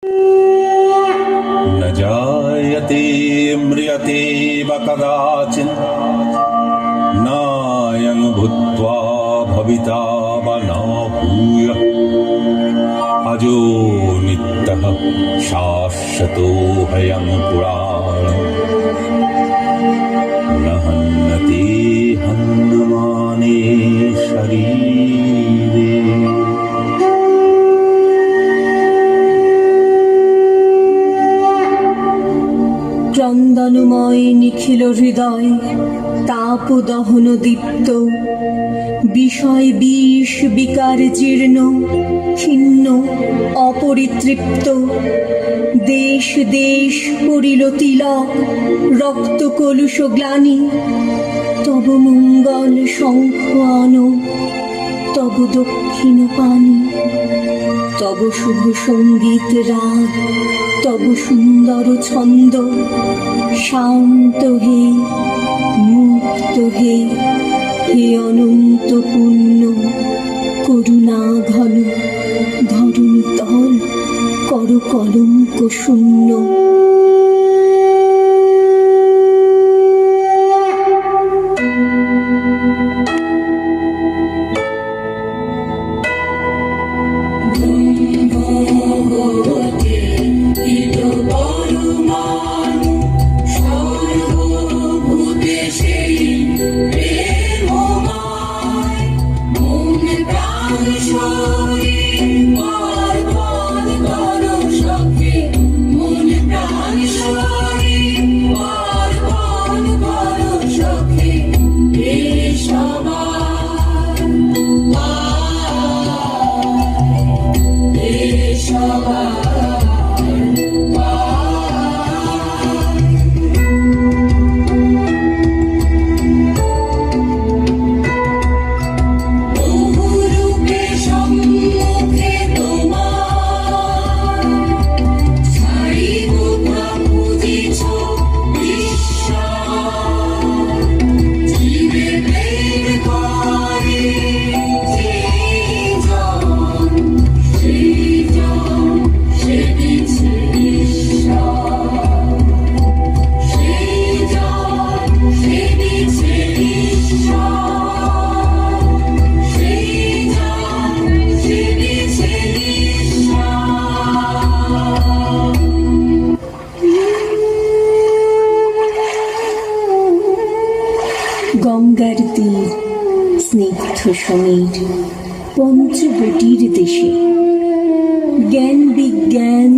न जायते म्रियते वा कदाचित् नायं भूत्वा भविता वा न भूयः अजो नित्यः शाश्वतोऽयं पुराणः न हन्यते हन्यमाने शरीरे। ক্রন্দনময় নিখিল হৃদয় তাপ দহন দীপ্ত, বিষয় বিষ বিকার জীর্ণ ক্ষীণ অপরিতৃপ্ত। দেশ দেশ পড়িল তিলক রক্ত কলুষ গ্লানি, তব মঙ্গল শঙ্খ আনো তব দক্ষিণ পানি। তব শুভ সঙ্গীত রাগ তব সুন্দর ছন্দ, শান্ত হে মুক্ত হে হে অনন্ত পুণ্য। করুণা ঘন ধরণী তল কর কলঙ্ক শূন্য। গঙ্গার তীর স্নিগ্ধ সমীর পঞ্চবটির দেশে, জ্ঞান বিজ্ঞান